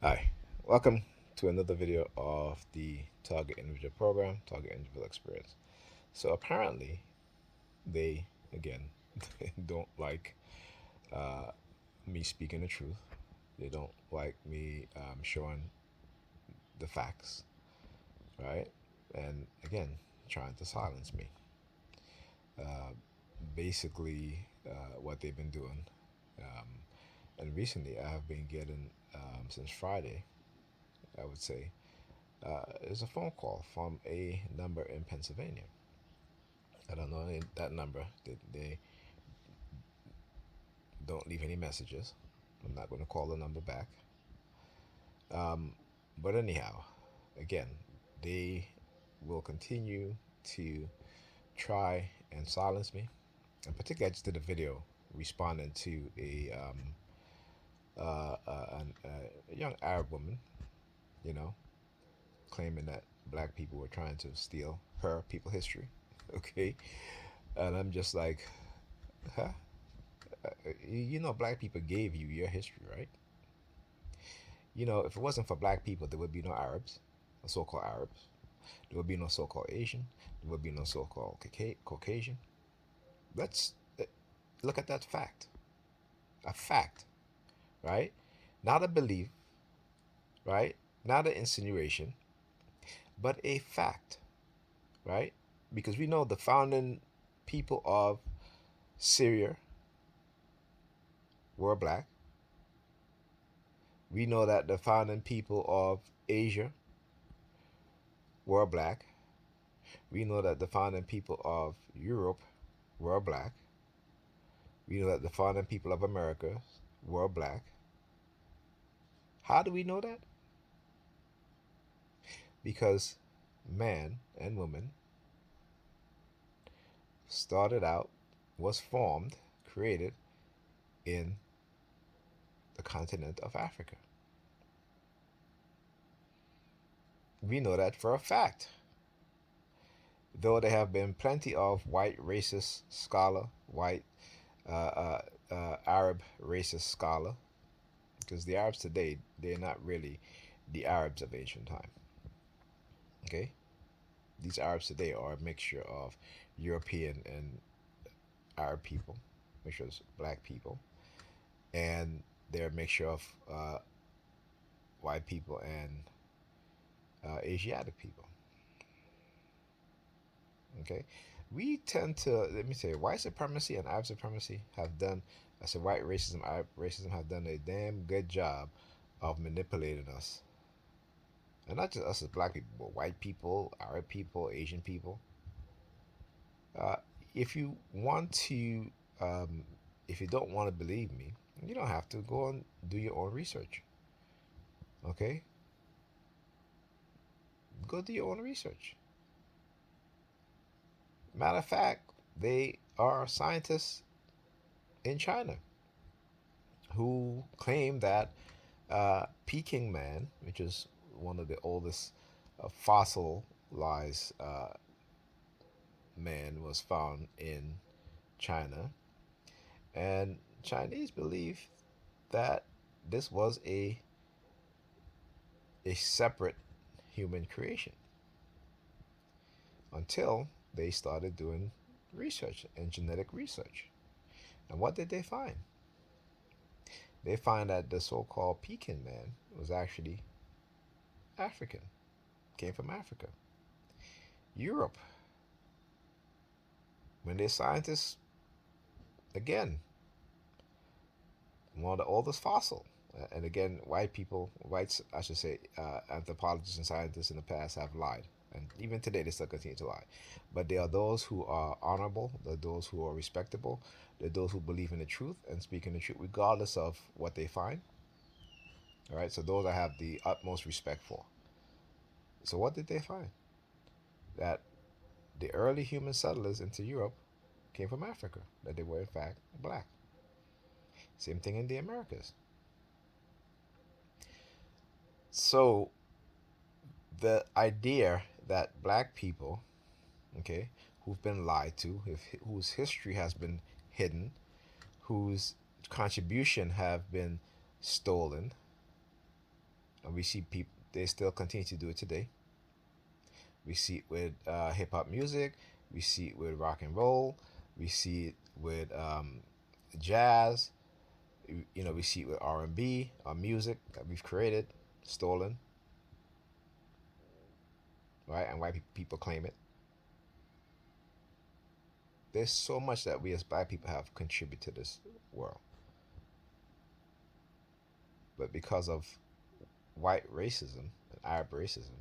Hi, welcome to another video of the Target Individual Program, Target Individual Experience. So apparently, they again don't like uh, me speaking the truth. They don't like me showing the facts, right? And again, trying to silence me. Uh, basically, what they've been doing. Um, and recently, I have been getting since Friday, I would say, is a phone call from a number in Pennsylvania. I don't know that number. They don't leave any messages. I'm not going to call the number back. Um, but anyhow, again, they will continue to try and silence me. And particularly, I just did a video responding to a young Arab woman, you know, claiming that black people were trying to steal her people history. Okay, and I'm just like, huh? You know, black people gave you your history, right? You know, if it wasn't for black people, there would be no Arabs, so-called Arabs. There would be no so-called Asian. There would be no so-called Caucasian. Let's look at that fact. A fact, right? Not a belief, right? Not an insinuation, but a fact, right? Because we know the founding people of Syria were black. We know that the founding people of Asia were black. We know that the founding people of Europe were black. We know that the founding people of America were black. How do we know that? Because man and woman started out, was formed, created in the continent of Africa. We know that for a fact. Though there have been plenty of white racist scholar, white Arab racist scholar, because the Arabs today, they're not really the Arabs of ancient time. Okay? These Arabs today are a mixture of European and Arab people, which was black people, and they're a mixture of white people and Asiatic people. Okay, we tend to let me say white supremacy and Arab supremacy have done. I said white racism, Arab racism have done a damn good job of manipulating us, and not just us as black people, but white people, Arab people, Asian people. Uh, if you want to, um, if you don't want to believe me, you don't have to go and do your own research. Okay, go do your own research. Matter of fact, they are scientists in China who claim that Peking man, which is one of the oldest fossilized man, was found in China, and Chinese believe that this was a separate human creation until they started doing research and genetic research. And what did they find? They find that the so-called Peking man was actually African, came from Africa. Europe, when their scientists, again, one of the oldest fossil, and again, white people, whites, I should say, anthropologists and scientists in the past have lied. And even today, they still continue to lie. But there are those who are honorable, there are those who are respectable, there are those who believe in the truth and speak in the truth, regardless of what they find. All right, so those I have the utmost respect for. So, what did they find? That the early human settlers into Europe came from Africa, that they were in fact black. Same thing in the Americas. So the idea that black people, okay, who've been lied to, whose history has been hidden, whose contribution have been stolen, And we see people, they still continue to do it today. We see it with hip hop music. We see it with rock and roll. We see it with jazz. We see it with R&B, music that we've created, stolen, right? And white people claim it. There's so much that we as black people have contributed to this world, but because of white racism and Arab racism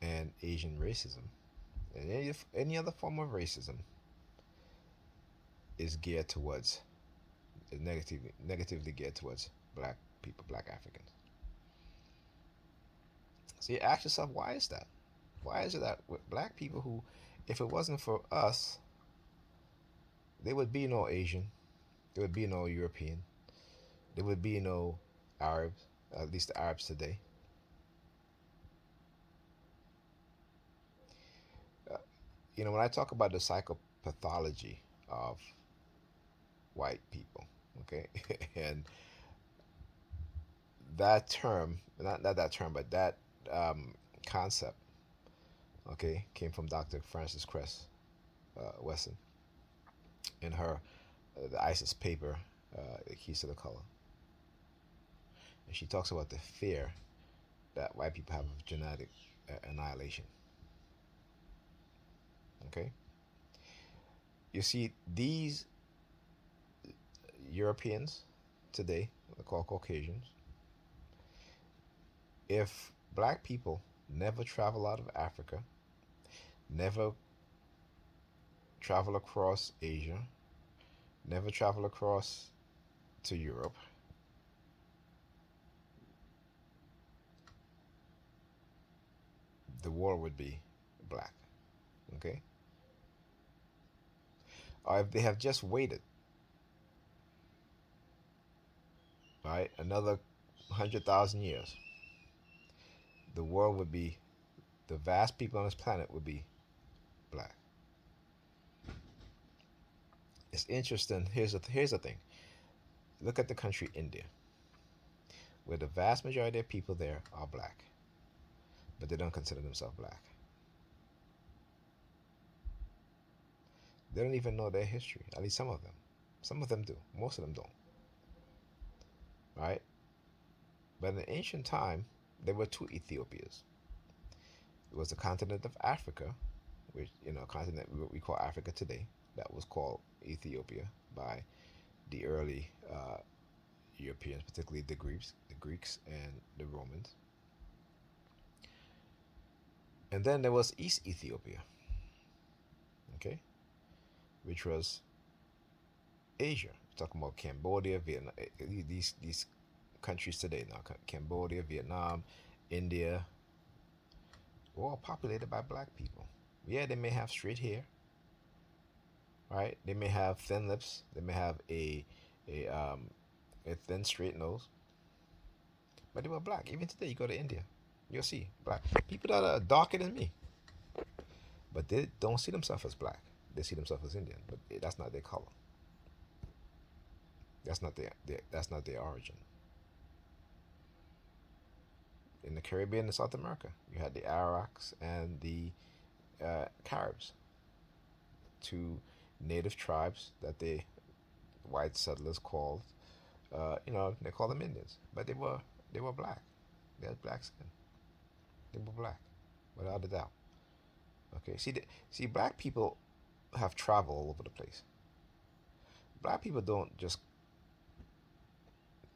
and Asian racism and any other form of racism is geared towards negatively geared towards black people, black Africans. So you ask yourself, why is that? Why is it that with black people who, if it wasn't for us, there would be no Asian, there would be no European, there would be no Arabs, at least the Arabs today. Uh, when I talk about the psychopathology of white people, okay, and that term, not that term, but that um, concept, okay, came from Dr. Frances Cress Wesson in her the ISIS paper, The Keys to the Color, and she talks about the fear that white people have of genetic annihilation. Okay, you see these Europeans today, they're called Caucasians. If black people never travel out of Africa, never travel across Asia, never travel across to Europe, the world would be black. Okay? Or if they have just waited, right, another 100,000 years, the world would be, the vast people on this planet would be black. It's interesting. Here's the thing. Look at the country India, where the vast majority of people there are black, but they don't consider themselves black. They don't even know their history. At least some of them. Some of them do. Most of them don't. Right? But in ancient time, there were two Ethiopias. It was the continent of Africa, which a continent we call Africa today, that was called Ethiopia by the early Europeans, particularly the Greeks and the Romans. And then there was East Ethiopia, okay, which was Asia. We're talking about Cambodia, Vietnam, these countries today now. Cambodia, Vietnam, India, all populated by black people. Yeah, they may have straight hair, right? They may have thin lips. They may have a um a thin straight nose, but they were black. Even today, you go to India, you'll see black people that are darker than me, but they don't see themselves as black. They see themselves as Indian, but that's not their color. That's not their origin. In the Caribbean and South America, you had the Arawaks and the Caribs, two native tribes that the white settlers called, they called them Indians, but they were black. They had black skin. They were black, without a doubt. Okay, see, black people have traveled all over the place. Black people don't just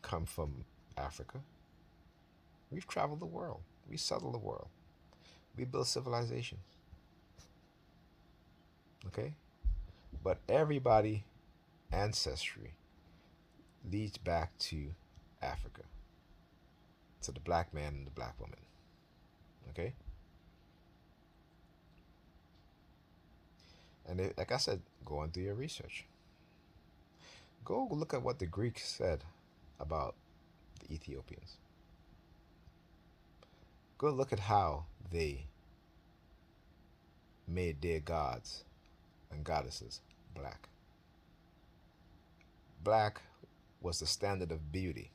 come from Africa. We've traveled the world. We settled the world. We built civilizations. Okay, but everybody ancestry leads back to Africa, to the black man and the black woman. Okay, and like I said, go and do your research. Go look at what the Greeks said about the Ethiopians. Go look at how they made their gods and goddesses black. Black was the standard of beauty.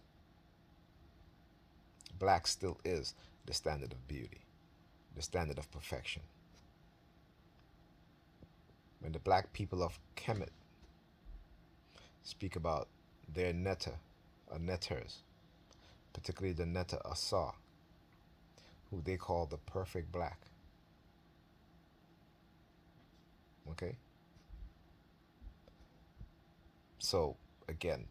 black still is the standard of beauty, the standard of perfection. When the black people of Kemet speak about their netta or netters, particularly the netta Asar, who they call the perfect black. Okay? So, again,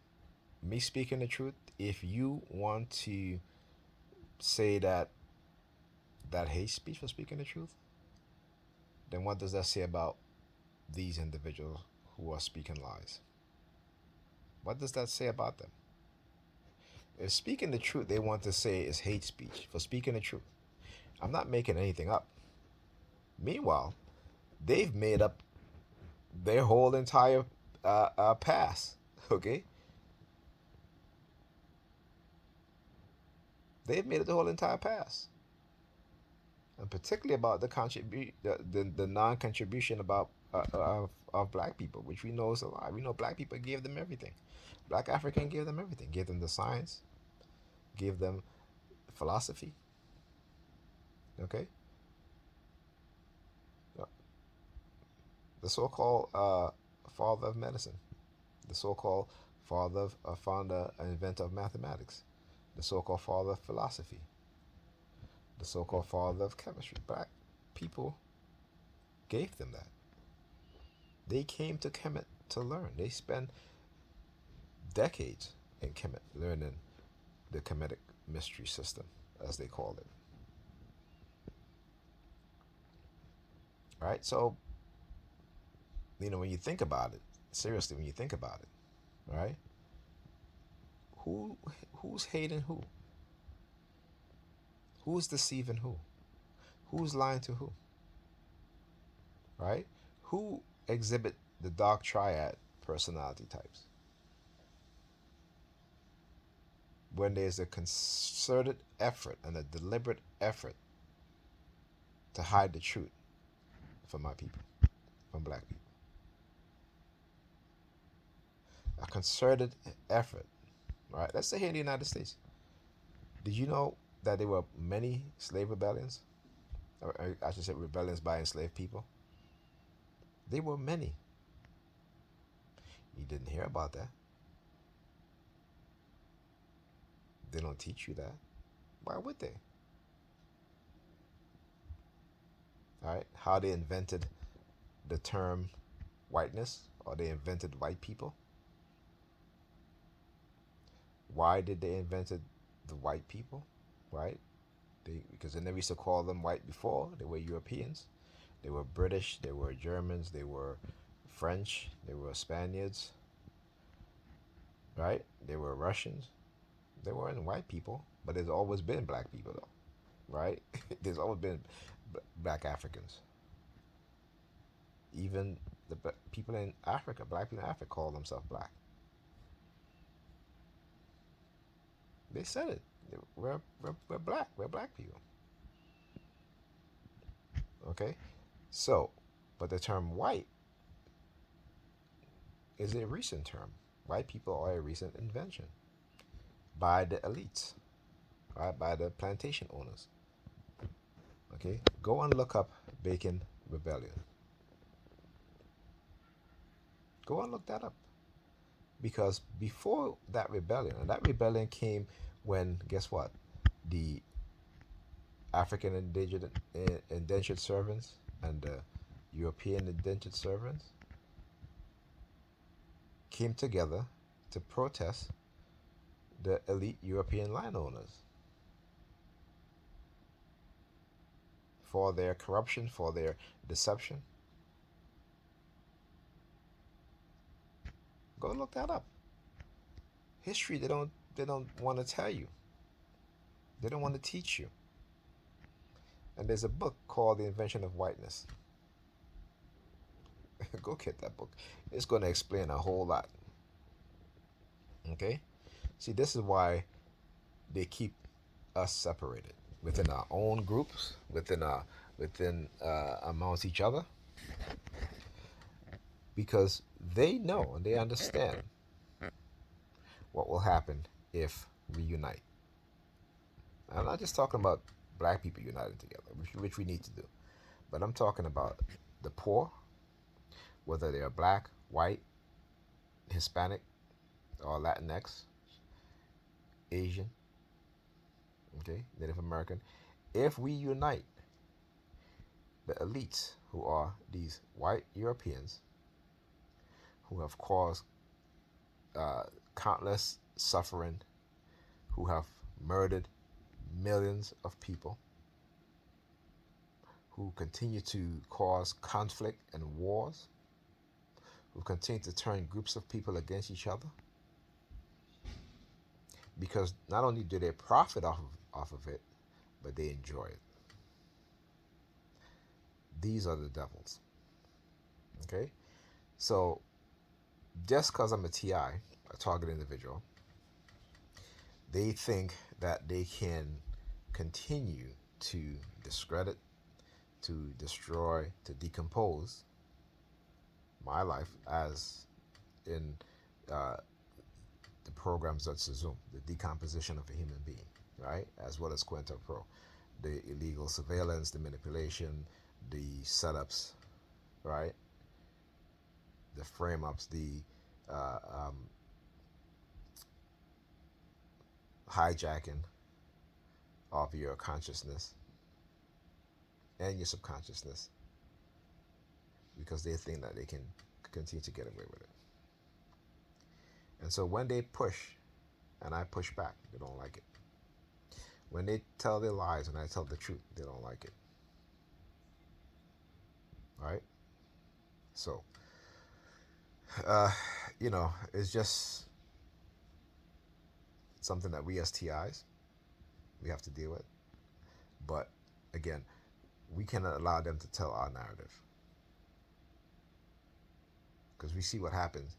me speaking the truth, if you want to say that hate speech for speaking the truth, then what does that say about these individuals who are speaking lies? What does that say about them? If speaking the truth they want to say is hate speech for speaking the truth, I'm not making anything up. Meanwhile, they've made up their whole entire past. Okay, they've made it the whole entire past, and particularly about the non-contribution about of black people, which we know is a lie. We know black people gave them everything. Black African gave them everything. Gave them the science. Gave them philosophy. Okay, the so-called father of medicine, the so-called founder and inventor of mathematics, the so-called father of philosophy, the so-called father of chemistry. Black people gave them that. They came to Kemet to learn. They spent decades in Kemet learning the Kemetic mystery system, as they called it. Right? So, when you think about it, seriously, when you think about it, right? Who who's hating who? Who's deceiving who? Who's lying to who? Right? Who exhibit the dark triad personality types? When there's a concerted effort and a deliberate effort to hide the truth from my people, from black people. A concerted effort, right? Let's say here in the United States. Did you know that there were many slave rebellions? Or I should say rebellions by enslaved people? There were many. You didn't hear about that. They don't teach you that. Why would they? All right, how they invented the term whiteness, or they invented white people. Why did they invented the white people? Right? Because they never used to call them white before. They were Europeans. They were British. They were Germans. They were French. They were Spaniards. Right? They were Russians. They weren't white people, but there's always been black people, though. Right? There's always been black Africans. Even the people in Africa, black people in Africa, call themselves black. They said it. We're black. We're black people. Okay? So, but the term white is a recent term. White people are a recent invention by the elites, right? By the plantation owners. Okay? Go and look up Bacon Rebellion. Go and look that up. Because before that rebellion, and that rebellion came when, guess what? The African indentured servants and the European indentured servants came together to protest the elite European landowners for their corruption, for their deception. Go look that up. History, they don't want to tell you. They don't want to teach you. And there's a book called The Invention of Whiteness. Go get that book. It's going to explain a whole lot. Okay? See, this is why they keep us separated within our own groups, within amongst each other, because they know and they understand what will happen if we unite. I'm not just talking about black people uniting together, which we need to do, but I'm talking about the poor, whether they are black, white, Hispanic, or Latinx, Asian, okay, Native American. If we unite the elites, who are these white Europeans who have caused uh, countless suffering, who have murdered millions of people, who continue to cause conflict and wars, who continue to turn groups of people against each other, because not only do they profit off of it, but they enjoy it. These are the devils. Okay? So just because I'm a TI, a target individual, they think that they can continue to discredit, to destroy, to decompose my life, as in uh, the programs such as Zoom, the decomposition of a human being, right? As well as COINTELPRO, the illegal surveillance, the manipulation, the setups, right? The frame ups, the uh, um, hijacking of your consciousness and your subconsciousness, because they think that they can continue to get away with it. And so when they push and I push back, they don't like it. When they tell their lies and I tell the truth, they don't like it. Right? So, uh, it's just something that we as TIs, we have to deal with. But again, we cannot allow them to tell our narrative, because we see what happens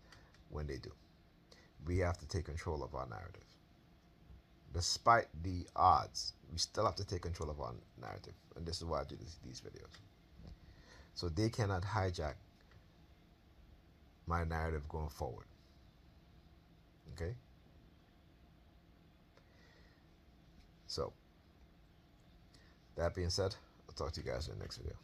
when they do. We have to take control of our narrative. Despite the odds, we still have to take control of our narrative. And this is why I do these videos. So they cannot hijack my narrative going forward. Okay? So, that being said, I'll talk to you guys in the next video.